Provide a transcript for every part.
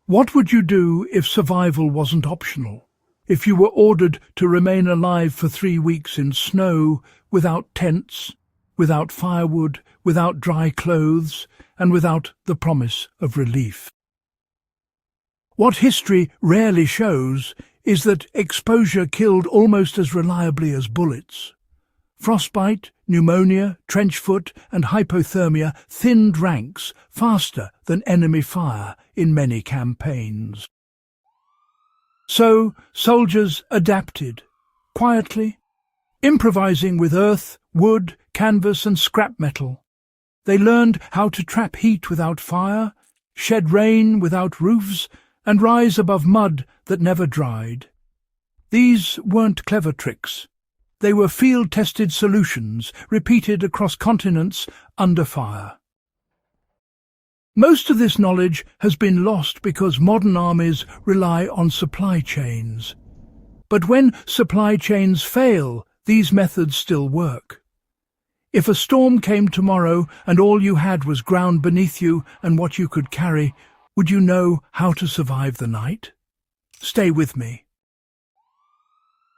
What would you do if survival wasn't optional? If you were ordered to remain alive for 3 weeks in snow, without tents, without firewood, without dry clothes, and without the promise of relief? What history rarely shows is that exposure killed almost as reliably as bullets. Frostbite, pneumonia, trench foot, and hypothermia thinned ranks faster than enemy fire in many campaigns. So soldiers adapted, quietly, improvising with earth, wood, canvas and scrap metal. They learned how to trap heat without fire, shed rain without roofs, and rise above mud that never dried. These weren't clever tricks. They were field-tested solutions, repeated across continents under fire. Most of this knowledge has been lost because modern armies rely on supply chains. But when supply chains fail, these methods still work. If a storm came tomorrow and all you had was ground beneath you and what you could carry, would you know how to survive the night? Stay with me.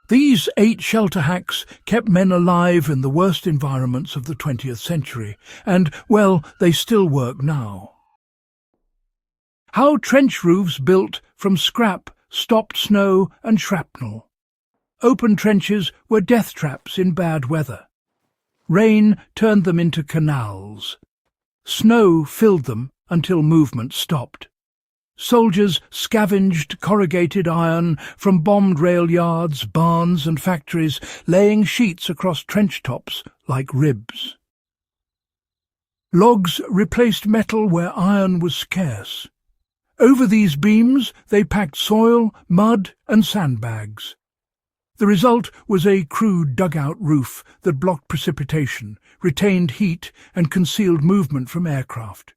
These 8 shelter hacks kept men alive in the worst environments of the 20th century, and, well, they still work now. How trench roofs built from scrap stopped snow and shrapnel. Open trenches were death traps in bad weather. Rain turned them into canals. Snow filled them until movement stopped. Soldiers scavenged corrugated iron from bombed rail yards, barns and factories, laying sheets across trench tops like ribs. Logs replaced metal where iron was scarce. Over these beams they packed soil, mud and sandbags. The result was a crude dugout roof that blocked precipitation, retained heat and concealed movement from aircraft.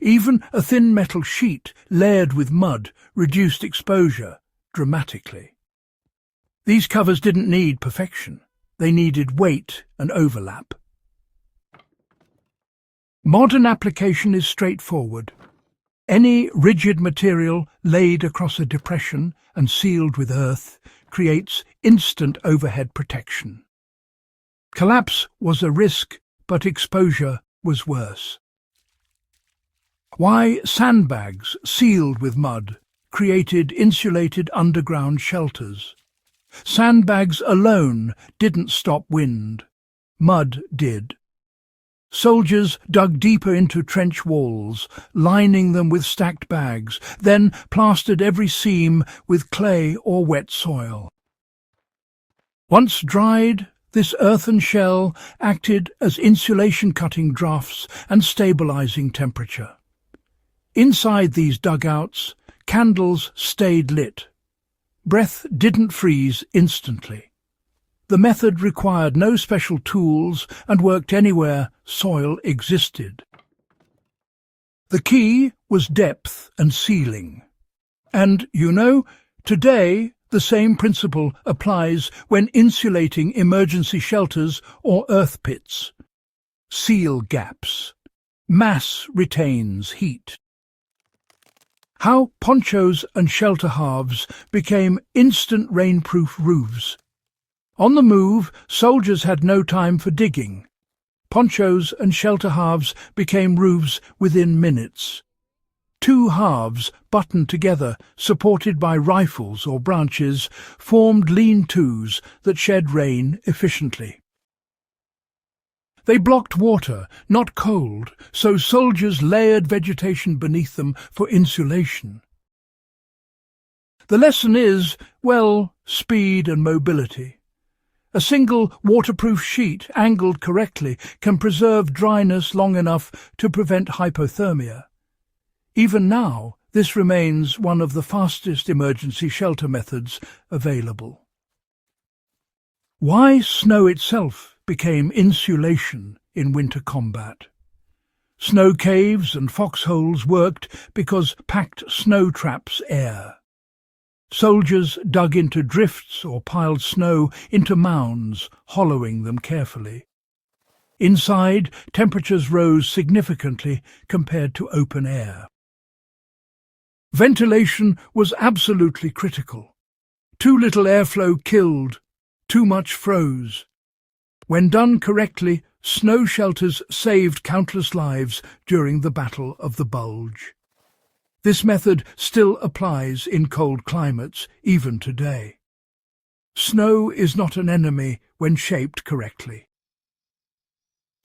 Even a thin metal sheet layered with mud reduced exposure dramatically. These covers didn't need perfection. They needed weight and overlap. Modern application is straightforward. Any rigid material laid across a depression and sealed with earth creates instant overhead protection. Collapse was a risk, but exposure was worse. Why sandbags sealed with mud created insulated underground shelters? Sandbags alone didn't stop wind. Mud did. Soldiers dug deeper into trench walls, lining them with stacked bags, then plastered every seam with clay or wet soil. Once dried, this earthen shell acted as insulation-cutting drafts and stabilizing temperature. Inside these dugouts, candles stayed lit. Breath didn't freeze instantly. The method required no special tools and worked anywhere soil existed. The key was depth and sealing. And, today the same principle applies when insulating emergency shelters or earth pits. Seal gaps. Mass retains heat. How ponchos and shelter halves became instant rainproof roofs. On the move, soldiers had no time for digging. Ponchos and shelter halves became roofs within minutes. 2 halves, buttoned together, supported by rifles or branches, formed lean-tos that shed rain efficiently. They blocked water, not cold, so soldiers layered vegetation beneath them for insulation. The lesson is, speed and mobility. A single waterproof sheet, angled correctly, can preserve dryness long enough to prevent hypothermia. Even now, this remains one of the fastest emergency shelter methods available. Why snow itself became insulation in winter combat? Snow caves and foxholes worked because packed snow traps air. Soldiers dug into drifts or piled snow into mounds, hollowing them carefully. Inside, temperatures rose significantly compared to open air. Ventilation was absolutely critical. Too little airflow killed, too much froze. When done correctly, snow shelters saved countless lives during the Battle of the Bulge. This method still applies in cold climates, even today. Snow is not an enemy when shaped correctly.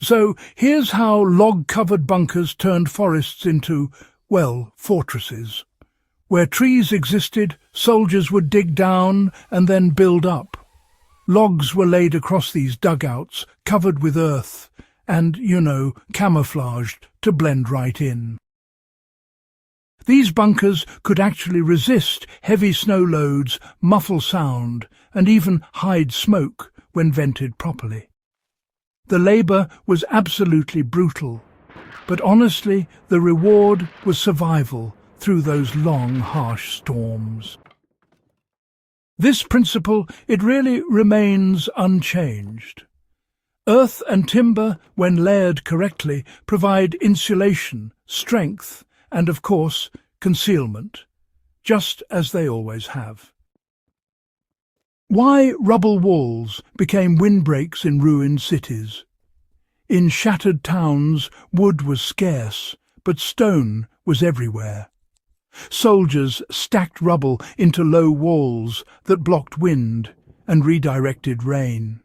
So here's how log-covered bunkers turned forests into, well, fortresses. Where trees existed, soldiers would dig down and then build up. Logs were laid across these dugouts, covered with earth, and, camouflaged to blend right in. These bunkers could actually resist heavy snow loads, muffle sound, and even hide smoke when vented properly. The labour was absolutely brutal, but honestly, the reward was survival through those long, harsh storms. This principle, it really remains unchanged. Earth and timber, when layered correctly, provide insulation, strength, and, of course, concealment, just as they always have. Why rubble walls became windbreaks in ruined cities? In shattered towns, wood was scarce, but stone was everywhere. Soldiers stacked rubble into low walls that blocked wind and redirected rain.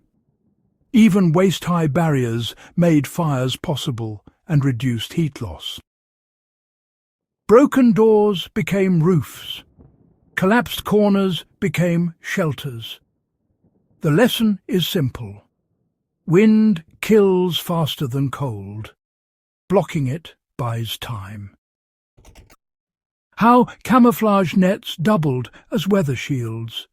Even waist-high barriers made fires possible and reduced heat loss. Broken doors became roofs. Collapsed corners became shelters. The lesson is simple. Wind kills faster than cold. Blocking it buys time. How camouflage nets doubled as weather shields.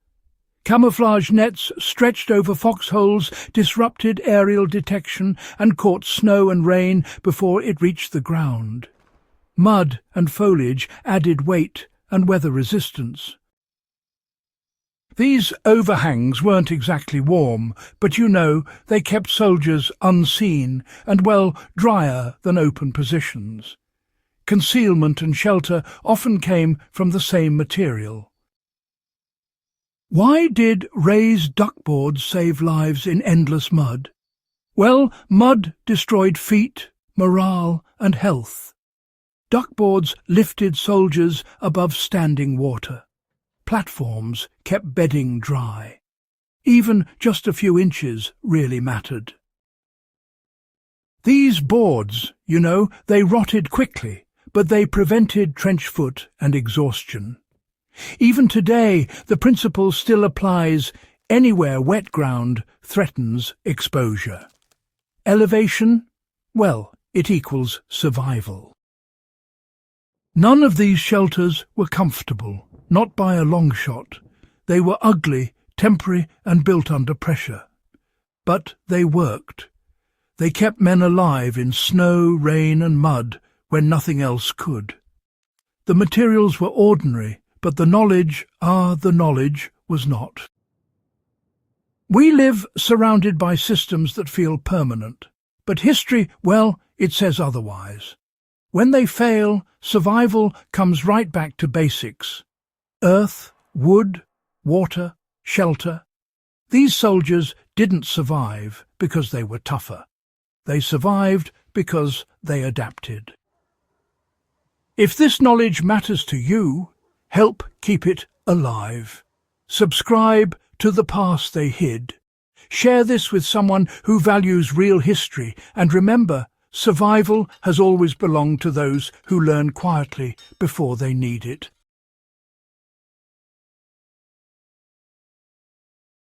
Camouflage nets stretched over foxholes disrupted aerial detection and caught snow and rain before it reached the ground. Mud and foliage added weight and weather resistance. These overhangs weren't exactly warm, but they kept soldiers unseen and, well, drier than open positions. Concealment and shelter often came from the same material. Why did raised duckboards save lives in endless mud? Well, mud destroyed feet, morale, and health. Duckboards lifted soldiers above standing water. Platforms kept bedding dry. Even just a few inches really mattered. These boards, they rotted quickly, but they prevented trench foot and exhaustion. Even today, the principle still applies anywhere wet ground threatens exposure. Elevation? Well, it equals survival. None of these shelters were comfortable, not by a long shot. They were ugly, temporary, and built under pressure. But they worked. They kept men alive in snow, rain, and mud when nothing else could. The materials were ordinary, but the knowledge was not. We live surrounded by systems that feel permanent, but history, well, it says otherwise. When they fail, survival comes right back to basics. Earth, wood, water, shelter. These soldiers didn't survive because they were tougher. They survived because they adapted. If this knowledge matters to you, help keep it alive. Subscribe to The Past They Hid. Share this with someone who values real history, and remember, survival has always belonged to those who learn quietly before they need it.